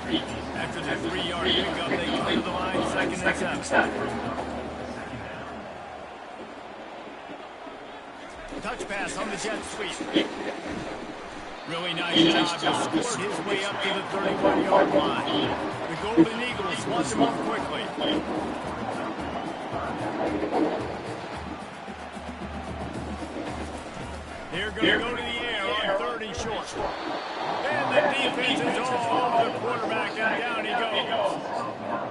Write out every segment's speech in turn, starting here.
After the 3-yard pickup, they come to the line, 2nd and 7. Touch pass on the jet sweep. Really nice job. He scored his way up to the 31-yard line. The Golden Eagles want to move quickly. They're going to go to the air on 3rd and short. And the defense is all over the quarterback, and down he goes.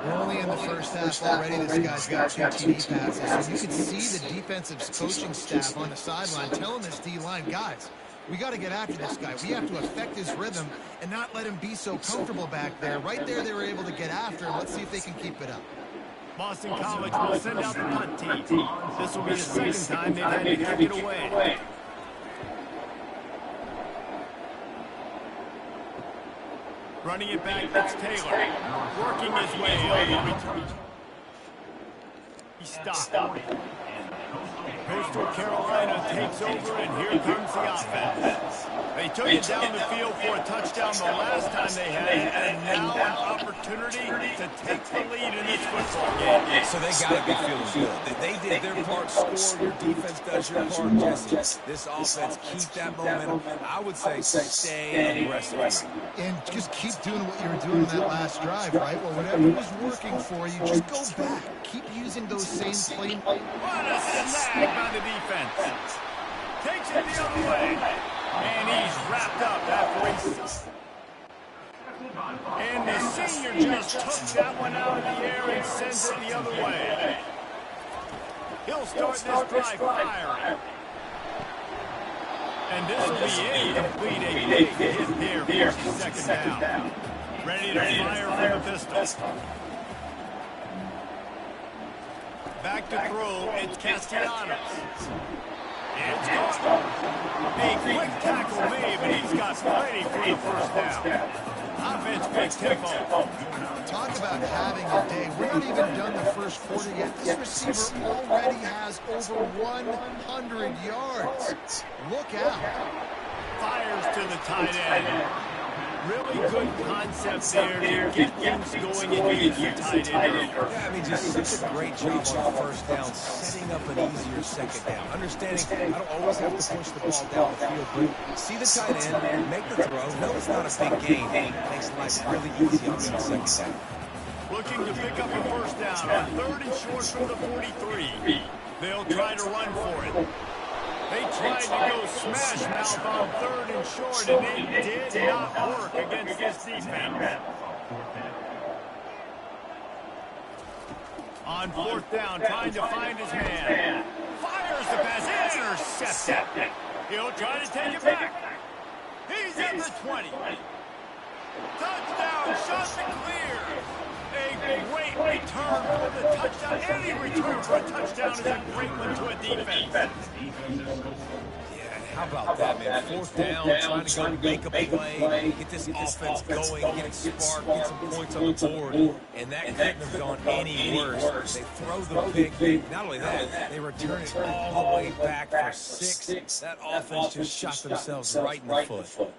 We're only in the first half already. This guy's got 2 TD passes. So you can see the defensive coaching staff on the sideline telling this D-line, guys, we got to get after this guy. We have to affect his rhythm and not let him be so comfortable back there. Right there, they were able to get after him. Let's see if they can keep it up. Boston College will send out the punt team. This will be the 2nd time they've had to kick it away. Running it back, that's Taylor. Working his way on the return. He stopped. Coastal Carolina takes over, and here comes the offense. They took it down the field for a touchdown the last time they had it, and now an opportunity to take the lead in this football game. So they got to be feeling good. They did their part, score, your defense does your part, Jesse. This offense, keep that momentum. I would say stay aggressive. And just keep doing what you were doing on that last drive, right? Well, whatever was working for you, just go back. Keep using those same plays. What a snag by the defense. Takes it the other way. And he's wrapped up after he's... And the senior just took that one out of the air and sends it the other way. He'll start this drive firing. And this will be incomplete. A big hit there for the 2nd down. Ready to fire from the pistol. Back to throw, it's Castellanos. It's gone. A quick tackle made, but he's got plenty for the 1st down. Offense quick tempo. Talk about having a day. We're not even done the first quarter yet. This receiver already has over 100 yards. Look out. Fires to the tight end. Really good concept there to get things going against the tight end. Yeah, I mean, just such a great job on the 1st down, setting up an easier 2nd down. Understanding I don't always have to push the ball down the field, but see the tight end, make the throw. No, it's not a big gain. Makes life really easy on that 2nd down. Looking to pick up a 1st down on 3rd and short from the 43. They'll try to run for it. They tried to go smash mouth on 3rd and short, and it did not work against this defense. On 4th down, trying to find his man. Fires the pass, intercepted. He'll try to take it back. He's at the 20. Touchdown, shot to clear. A great return for the touchdown. Any return for a touchdown is a great one to a defense. Yeah, how about that, man? 4th down, trying to go make a play, get this offense going, get it sparked, get some points on the board, and that couldn't have gone any worse. They throw the pick. Not only that, they return it all the way back for 6. That offense just shot themselves right in the foot.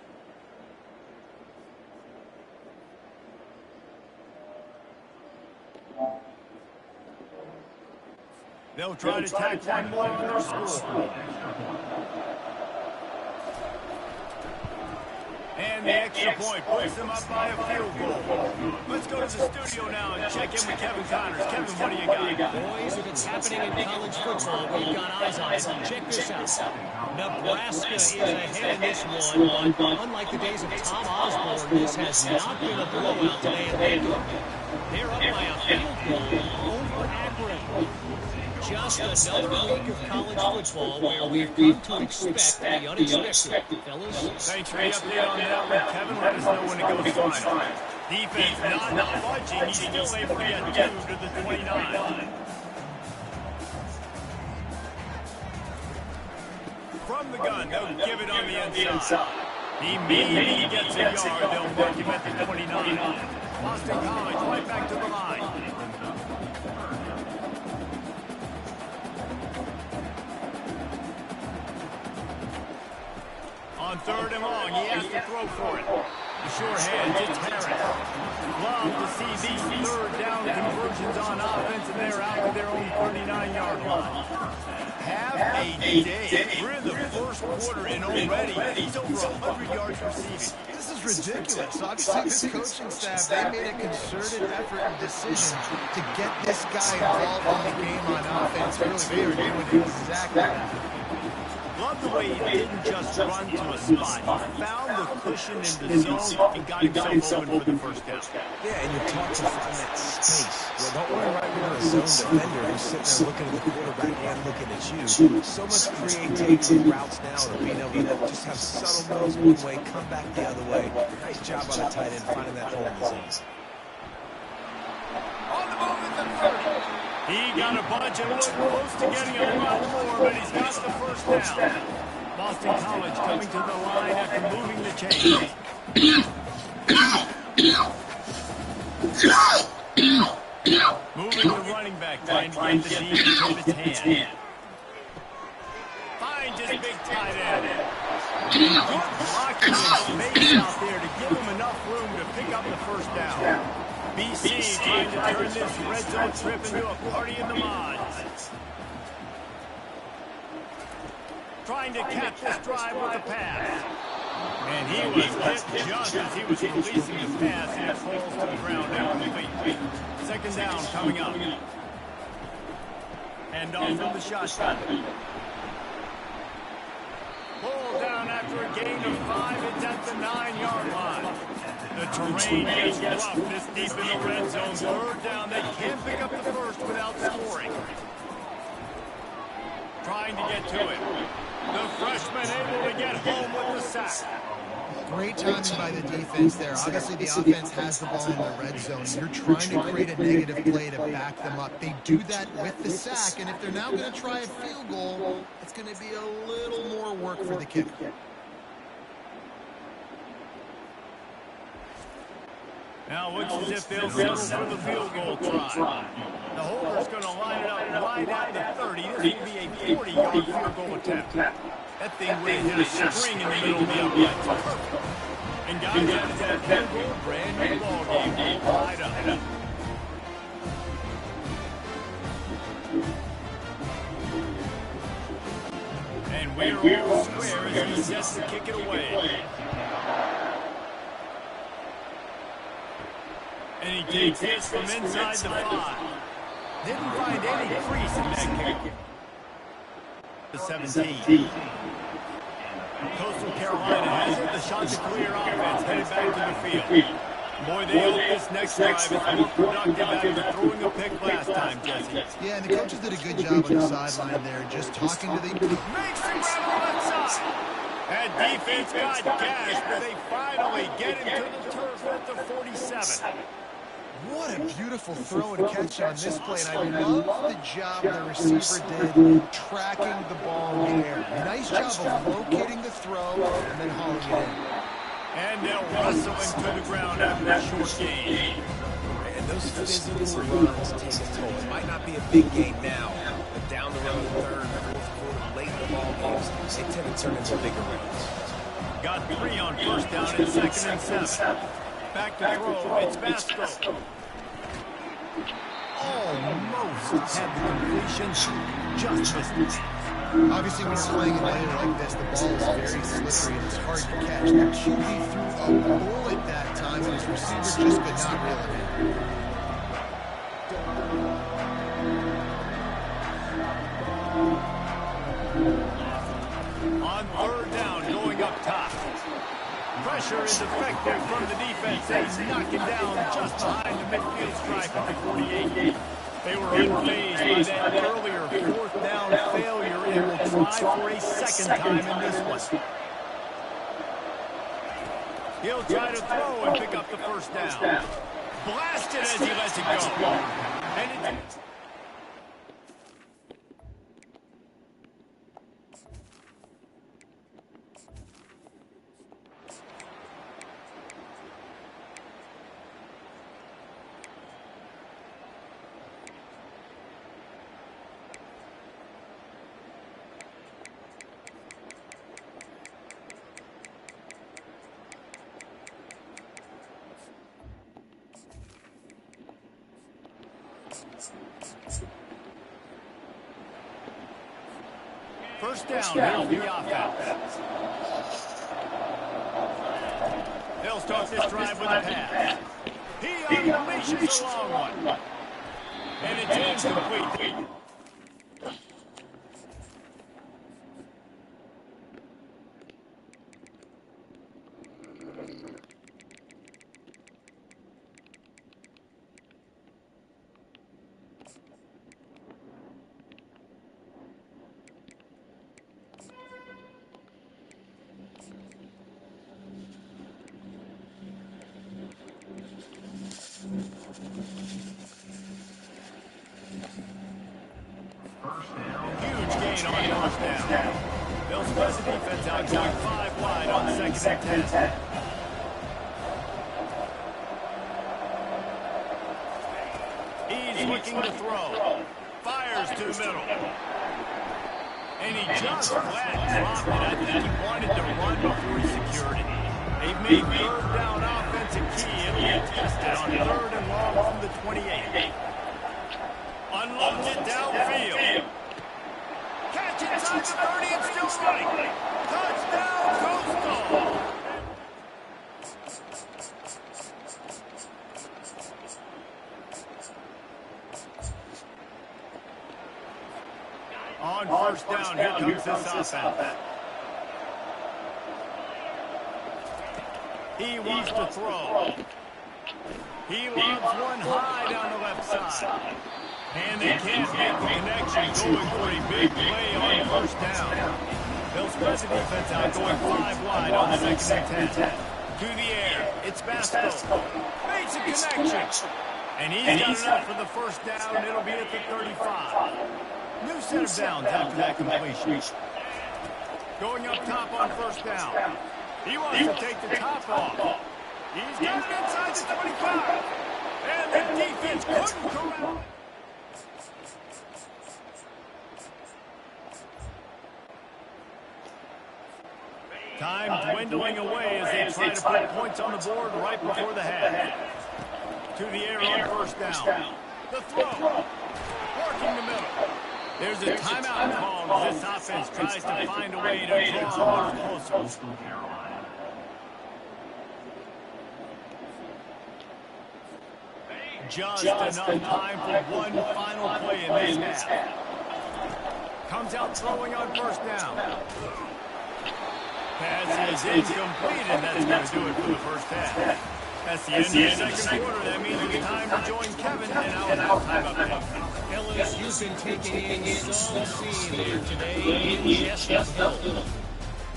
They'll try to tack one more on their score. And the extra point puts them up by a field goal. Let's go to the studio now and check in with Kevin Connors. Kevin, what do you got? Boys, if it's happening in college football, we've got eyes on it. Check this out. Nebraska is ahead in this one, but unlike the days of Tom Osborne, this has not been a blowout today at Lincoln. They're up by a field goal over Akron. Just another week of college football where we've come to expect the unexpected. Fellas? Thanks for the update on that one, Kevin. Let us know when it goes final. Defense not budging. He's still able to get 2 to the 29. From the gun, they'll give it on the inside. He maybe gets a yard. They'll mark him at the 29. Boston College right back to the line. On 3rd and long, he has to throw for it. Sure hands, it's Harris. Love to see these third down conversions on offense, and they're out to their own 39-yard line. Have a day. We're in the first quarter, and already he's over 100 yards receiving. This is ridiculous. Obviously, this coaching staff, they made a concerted effort and decision to get this guy involved in the game on offense early. They were doing exactly that. Love the way he didn't just run to a spot. He found the cushion in the zone and got himself open for the first down. Yeah, and you're taught to find that space. Yeah, don't worry right with a zone defender who's sitting there looking at the quarterback and looking at you. So much creativity in routes now to being able to just have subtle moves one way, come back the other way. Nice job by the tight end finding that hole in the zone. On the move at the 30. He got a bunch and looked close to getting a lot more, but he's got the first down. Boston College coming to the line after moving the chains. Moving the running back, trying to get the deep into his hand. Finds his big tight end. Good blocking and space out there to give him enough room to pick up the first down. BC trying to turn this red zone trip into a party in the mods. Trying to cap this drive with a pass. And he was hit just as he was releasing the pass, and it falls to the ground incomplete. Second down coming up. And off from the shotgun. Pulled down after a gain of 5. It's at the 9-yard line. The terrain is rough this deep in the red zone. Third down, they can't pick up the first without scoring. Trying to get to it. The freshman able to get home with the sack. Great timing by the defense there. Obviously, the offense has the ball in the red zone. You're trying to create a negative play to back them up. They do that with the sack, and if they're now going to try a field goal, it's going to be a little more work for the kicker. Now looks as if they'll settle for the field goal try. The holder's going to line it up right at the 30. This will be a 40-yard field goal attempt. That thing would have hit a string in the middle of the uprights. And guys, that is that field goal, brand new ball game, tied up. And we're all square as he sets to kick it away. And he takes this from inside the 5. Didn't find any crease in that kick. The 17. Coastal Carolina has it. The shot to clear offense headed back to the field. Boy, they hope this next drive is more productive after throwing a pick last time, Jesse. Yeah, and the coaches did a good job on the sideline there, just talking to the... Makes him grab the left side. That defense got gashed, but they finally get him to the turf at the 47. What a beautiful throw and catch on this play, and I love the job the receiver did tracking the ball in the air. Nice job of locating the throw and then hauling it in. And they'll wrestle him to the ground after that short gain. And those physical runs take a toll. It might not be a big game now, but down the road, third, fourth quarter, late in the ball games, they tend to turn into bigger runs. Got 3 on first down and 2nd and 7. Back to throw, it's Vasco. Almost had the completion, just missed it. Obviously, when you're playing a play like this, the ball is very slippery and it's hard to catch. The QB threw a bullet that time, and his receiver just could not reel it in. On third down, going up top. Pressure is effective from the defense as he's knocking down just behind the midfield stripe at the 48. They were unfazed by that earlier 4th down failure and will try for a second time in this one. He'll try to throw and pick up the first down. Blasted as he lets it go. And it's... First down, here's the offense. They'll start this drive with a pass. He unleashes a long one. And it's incomplete. Huge gain on first down. They'll spread the defense out, going 5 wide on second and 10. He's looking to throw. Fires to the middle. And he just flat dropped it. I think he wanted to run before he secured it. They've made third down offense a key. It'll be tested on 3rd and long from the 28. Unloads it downfield. Catch inside the 30 and still running. Touchdown, Coastal. On first down, here comes this offense. He wants to throw. He lobs one high down the left side. And they can't make the connection, going for a big play on first down. They'll spread the defense out, going 5 wide on second and 10. To the air, it's Basco. Makes a connection. And he's got enough for the first down. It'll be at the 35. New set of downs after that completion. Going up top on first down. He wants to take the top off. He's got it inside the 25. And the defense couldn't corral it. Time dwindling away as they try to put points on the board right before the half. To the air on first down. The throw. Working the middle. There's a timeout called as this offense tries to find a way to draw a little closer. Just enough time for one final play in this half. Comes out throwing on first down. Pass is incomplete, and that's going to do it for the first half. That's the end of the second quarter. That means it's time to join Kevin and our halftime update. Fellas, you've been taking in some scene here today in Chestnut Hill.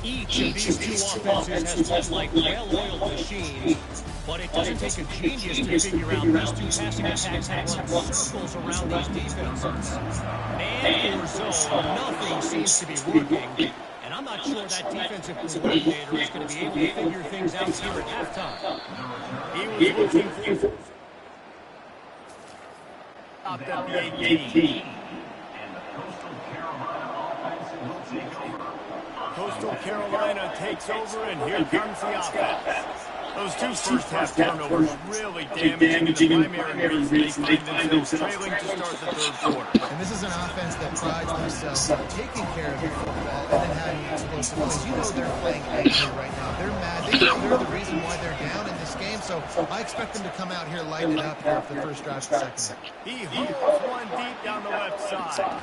Each of these two offenses has looked like well-oiled machines, but it doesn't take a genius to figure out these two passing attacks have run circles around these defenses. Man or zone, nothing seems to be working. And I'm not sure that defensive coordinator is going to be able to figure things out here at halftime. He was looking for out at the 18. Coastal Carolina takes over, and here comes the offense. Those two first-half turnovers really damaging the primary reason they find themselves trailing to start the third quarter. And this is an offense that prides themselves on taking care of the football and then having explosive plays. You know they're playing angry right now. They're mad. They know they're the reason why they're down in this game, so I expect them to come out here lighting it up here for the first drive of the second. He hooks one deep down the left side.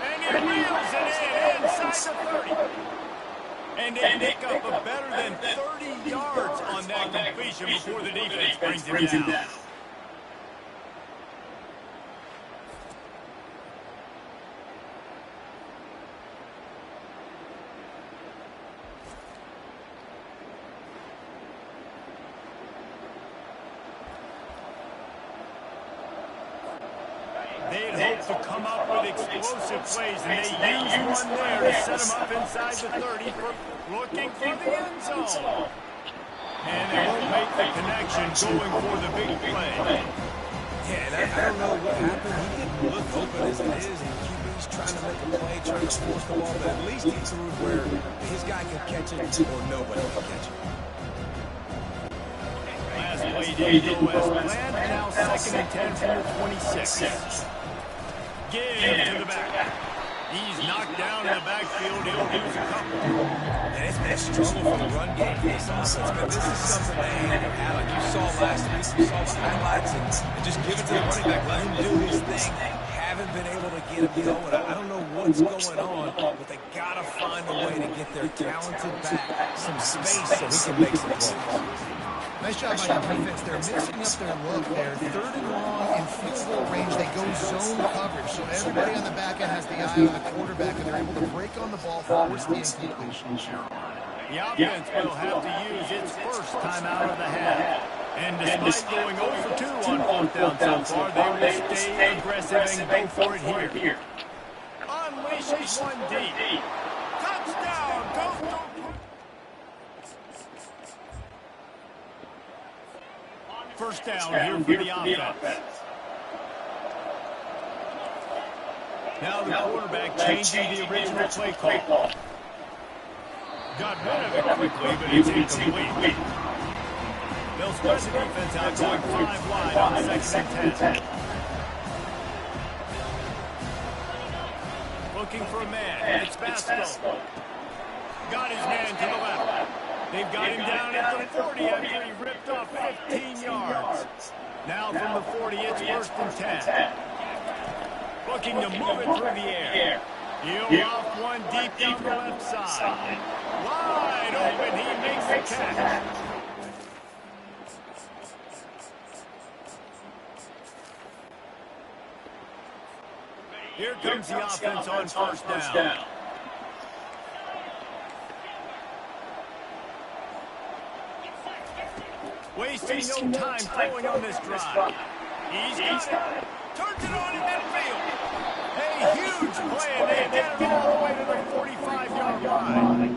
And he reels it in inside the 30. And they pick up a better than 30 yards on that completion before the defense brings him down. They'd hope to come up with explosive plays, and they use one there to set them up inside the 30, looking for the end zone. And they won't make the connection, going for the big play. Yeah, and I don't know what happened. He didn't look open as it is, and QB's trying to make a play, trying to force the ball, but at least he threw it where his guy can catch it or nobody can catch it. Last play didn't go as planned. Now 2nd and 10 from the 26. Give to the back. He's knocked down in the backfield. He'll lose a couple. And it's been a struggle for the run game for this offense, but this is something they ain't never had. Like you saw last week, you saw the highlights, and just give it to the running back. Let him do his thing. Haven't been able to get him going. I don't know what's going on, but they got to find a way to get their talented back some space so he can make some plays. Nice job by the defense. They're mixing up their look there. 3rd and long in field goal range. They go zone coverage. So everybody on the back end has the eye on the quarterback, and they're able to break on the ball, force the incompletion. The offense will have to use its first timeout of the half. And despite going 0 for 2 on 4th down so far, they will stay aggressive and go for it here. Unleashes one deep. Touchdown, Coastal. First down here for the offense. Now the quarterback changing the original play call. Got rid of it quickly, but it's incomplete. They'll spread the defense out, going 5 wide on 2nd and 10. Looking for a man. It's Basco. Got his man to the left. They've got him down at the 40 after he ripped off 15 yards. Now from the 40, it's 1st and 10. Looking to move it through the air. He'll off one deep down the left side. Wide open, he makes the catch. Here comes the offense on 1st down. Wasting no time throwing on this drive. He's got it. Turns it on in midfield. A huge play, and they get it all the way to the 45-yard line.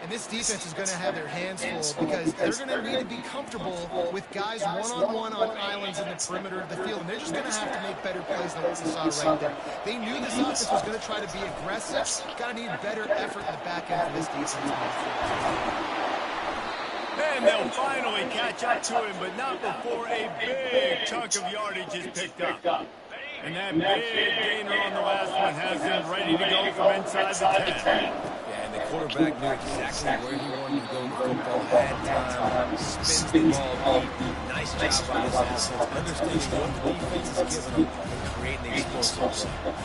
And this defense is going to have their hands full because they're going to need to be comfortable with guys one-on-one on islands in the perimeter of the field. And they're just going to have to make better plays than what we saw right there. They knew this offense was going to try to be aggressive. Got to need better effort in the back end for this defense. And they'll finally catch up to him, but not before a big chunk of yardage is picked up. And that big gainer on the last one has him ready to go from inside the 10. Yeah, and the quarterback knew exactly where he wanted to go with the football, had time, spins the ball deep. Nice job by this offense, understanding what the defense is giving them and creating the explosive play.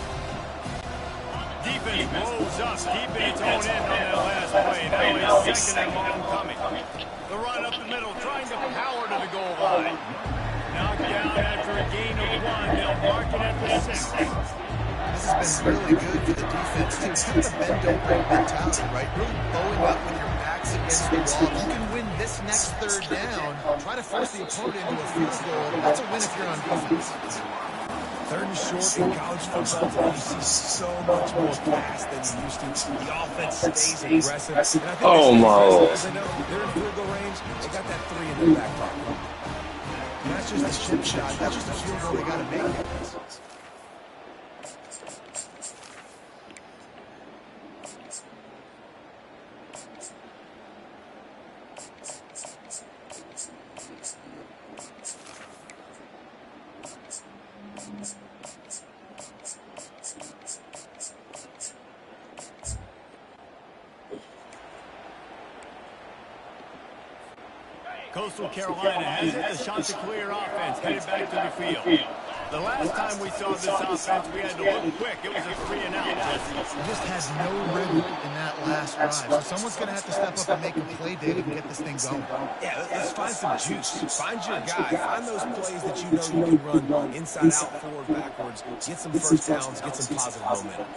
Defense blows up, keeping its own end on that last play. Now it's 2nd and long coming. The run up the middle, trying to power to the goal line. Knocked down after a gain of 1. They'll mark it at the 6. This has been really good for the defense, too. It's kind of a bend-don't-break mentality, right? Really bowing up with your backs against the wall. If you can win this next 3rd down, try to force the opponent into a field goal. That's a win if you're on defense. 3rd and short in college football today, you see so much more pass than you used to. The offense stays aggressive. And I think as they know, they're in field goal range. They got that 3 in their back pocket. And that's just a chip shot. That's just a field goal they got to make. Coastal Carolina has it. The shot to clear offense headed back to the field. The last time we saw this offense, we had to look quick. It was a 3-and-out, Jesse. Just had no rhythm in that last drive. So someone's going to have to step up and make a play, David, and get this thing going. Yeah, let's find some juice. Find your guy. Find those plays that you know you can run inside out, forward, backwards. Get some first downs. Get some positive momentum.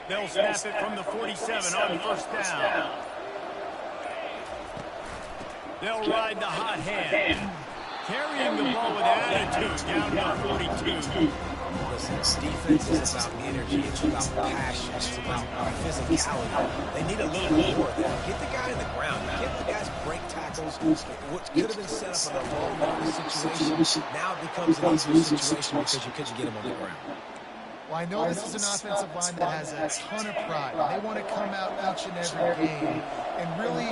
They'll snap it from the 47 on 1st down. They'll ride the hot hand. Carrying the ball with attitude down to the 42. Listen, defense is about energy. It's about passion. It's about physicality. They need a little bit more of that. Get the guy in the ground. Get the guys break tackles. What could have been set up in a low-level situation, now it becomes an easier situation because you couldn't get him on the ground. Well, I know this is an offensive line that has a ton of pride. They want to come out each and every game and really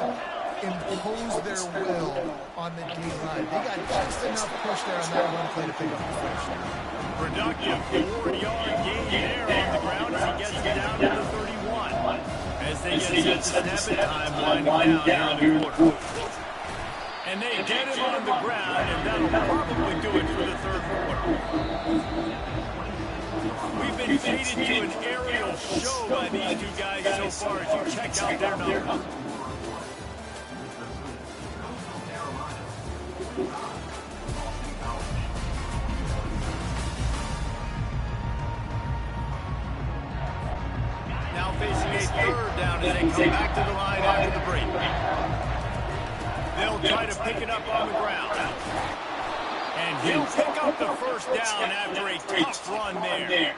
impose their will on the D-line. They got just enough push there on that one play to pick up the first down. Productive 4-yard gain there on the ground as he gets it down to the 31. As they get set to snap it, time winding down here in the quarter. And they get him on the ground, and that'll probably do it for the third quarter. We've been treated to an aerial show by these two guys so far as you check out their numbers. Now facing a third down as they come back to the line after the break. They'll try to pick it up on the ground. And he'll pick up the first down after a tough run there.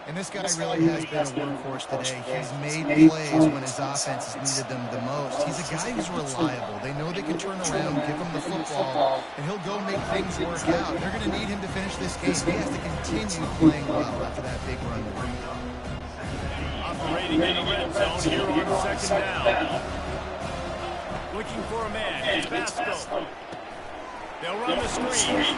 And this guy really has been a workhorse today. He's made plays when his offense has needed them the most. He's a guy who's reliable. They know they can turn around, give him the football, and he'll go make things work out. They're going to need him to finish this game. He has to continue playing well after that big run. Operating in the red zone here on second down. Looking for a man. It's Basco. They'll run the screen.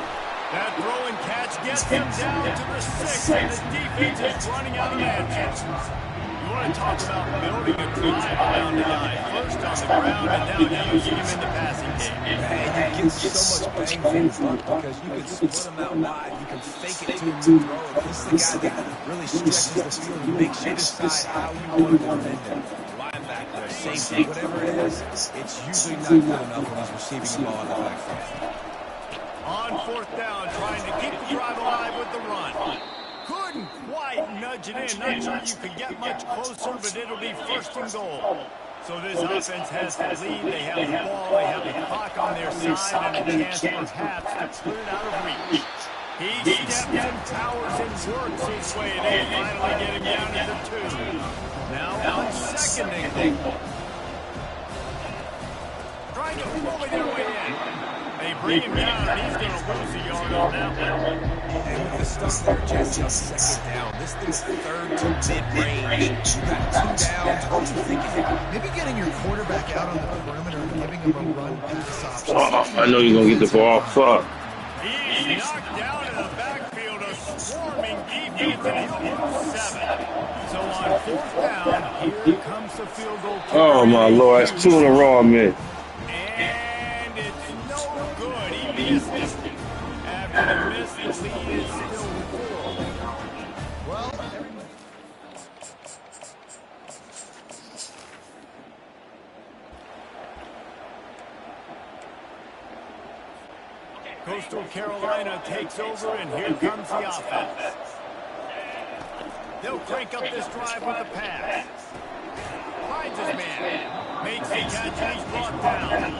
That throw and catch gets him down to the 6, and the defense is running out of answers. You want to talk about building a drive around the guy. First on the ground and now using him in the passing game. Man, you get so much bang for your buck because you can split him out wide. You can fake it to him to throw. This is the guy that really stretches the field. You make sure to decide how you want to defend him. Linebacker, safety, whatever it is, it's usually not good enough when he's receiving the ball in the backfield. On fourth down, trying to keep the drive alive with the run. Couldn't quite nudge it in. Not sure you could get much closer, but it'll be first and goal. So this offense has the lead. They have the ball. They have the clock on their side and a chance perhaps to put it out of reach. He steps and powers and works his way. They finally get him down to the 2. Now on second and goal. Trying to bully their way in. They bring him down, and he's going to lose a yard on that one. And with the stuff there, Jesse, on second down, this thing's third to mid-range. You got 2 downs. What are you thinking? Maybe getting your quarterback out on the perimeter and giving him a run-pass option. I know you're going to get the ball. Fuck. He's knocked down in the backfield, a swarming defense, and he'll lose 7. So on fourth down, here comes the field goal kicker. Oh, my Lord. That's 2 in a row, man. And it's no good. He missed it. After the miss, the lead is still 4. Well, Coastal Carolina takes over, and here comes the offense. They'll crank up this drive with a pass. Finds his man. Makes the catch, and he's brought down.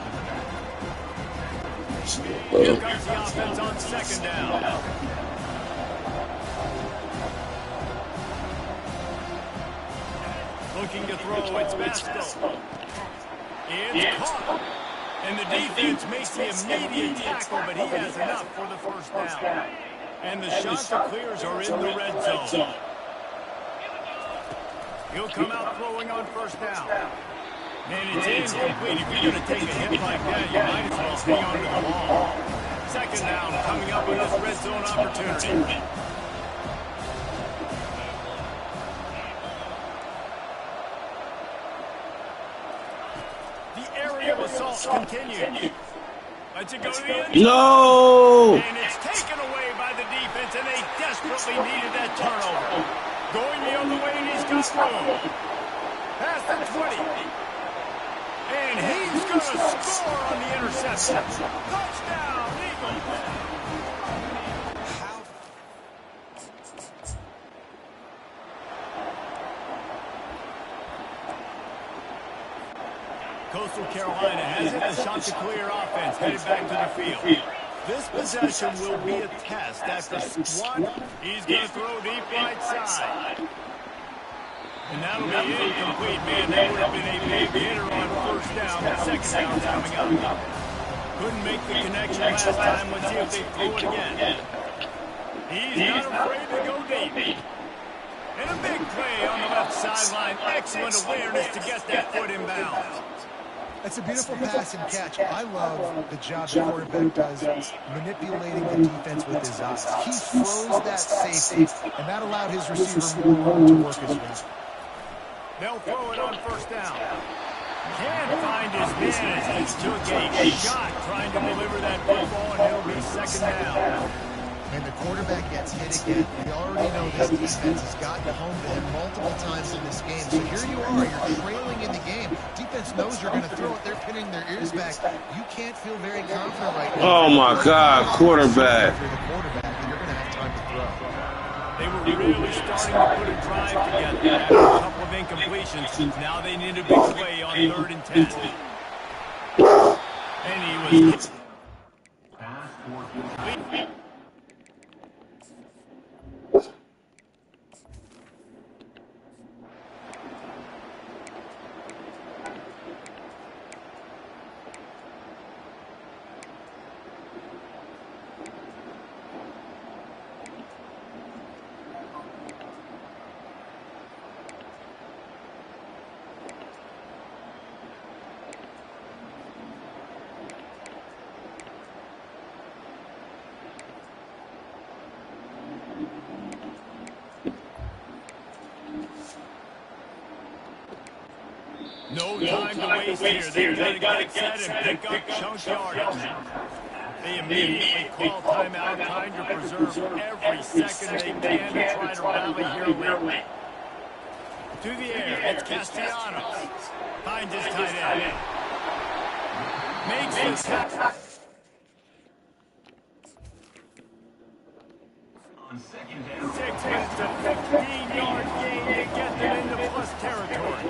Here comes the offense on second down. Looking to throw, it's Basco. It's caught. And the defense makes the immediate tackle, but he has enough for the first down. And the Chanticleers are in the red zone. He'll come out throwing on first down. And it's incomplete. If you're going to take a hit like that, you might as well hang on to the ball. Second down coming up with this red zone opportunity. The aerial assault continues. Let's it go to the end zone. No! And it's taken away by the defense, and they desperately needed that turnover. Going the other way, and he's got room. Past the 20. And he's going to score on the interception. Touchdown, Eagles. Coastal Carolina has it. The Chanticleer offense headed back to the field. This possession will be a test after one. He's going to throw deep right side. And that'll be incomplete, man. That would have been a big hitter on first down. Second down's coming up. Couldn't make the connection last time. Let's see if they throw it again. He's not afraid to go deep. And a big play on the left sideline. Excellent awareness to get that foot in bounds. That's a beautiful pass and catch. I love the job the quarterback does manipulating the defense with his eyes. He froze that safety, and that allowed his receiver more room to work his route. They'll throw it on first down. Can't find his man as he took a shot trying to deliver that football, and it'll be second down. And the quarterback gets hit again. We already know this defense has gotten home to him multiple times in this game. So here you are, you're trailing in the game. Defense knows you're going to throw it. They're pinning their ears back. You can't feel very confident right now. Oh my God, quarterback. If you're the quarterback, then you're going to have time to throw. They were really starting to put a drive together. After a couple of incompletions, now they need a big play on 3rd and 10. And he was... No time to waste here. They've got to get set and pick up chunk yardage. They immediately call timeout, trying to preserve every second they can to try to rally here late. To the air, it's Castellanos. Finds his tight end. Makes the tackle. On second down. 6 minutes to 15-yard gain to get them into plus territory.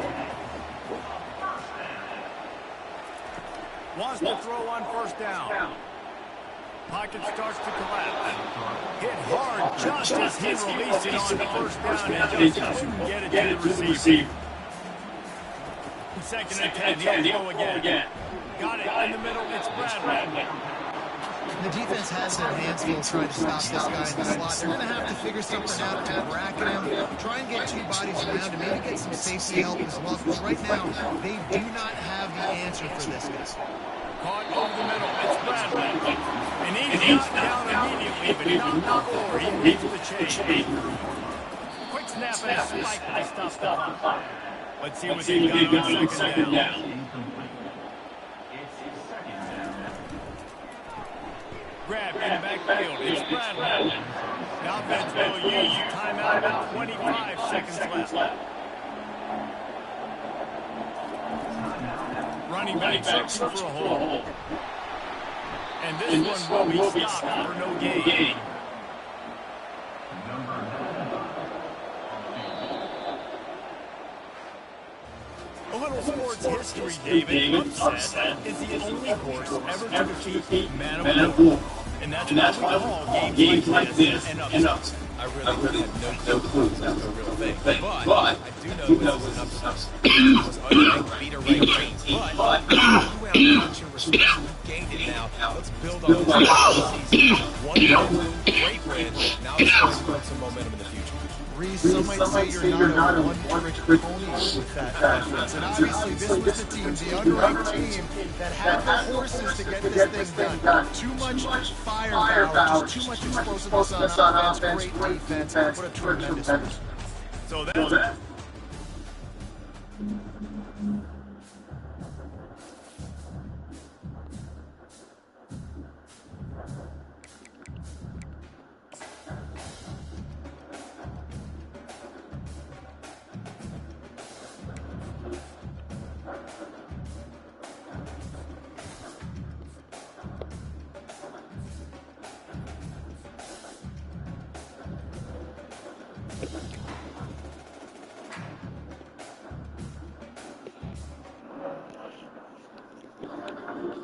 Wants to throw on first down. Pocket starts to collapse. Hit hard just as he released it on first down and just couldn't get it to the receiver. Second and 10, he'll go again. Got it in the middle, it's Bradley. The defense has their hands full trying to stop this guy in the slot. They're going to have to figure something out to bracket him, try and get 2 bodies around him, maybe get some safety help as well. Because right now, they do not have the answer for this guy. Caught over the middle, it's Bradley. And he's knocked down immediately, but not before he reads the chain. Quick snap and a spike to stop the clock. Let's see what they've got on second down. Grab in the backfield, it's Bradley. Now offense will use timeout, about 25 seconds left. Running back searching for a hole. And this one will be stopped for no gain. A little sports history, David. Upset is the only horse ever to defeat Manimal. And that's why we call games like this an upset. I really had no clue that was a real thing. But I do know it was an upset. It was unranked, beat a ranked team. But you have your respect. You gained it now. Let's build on this season. One great win. Now it's time to build some momentum in the future. Reese, some might say you're not a one-trick pony with that offense. And obviously, this was the team, the unranked team, that had the horses to get this thing done. Too much firepower, just too much explosiveness on offense, great defense. What a tremendous win. So that's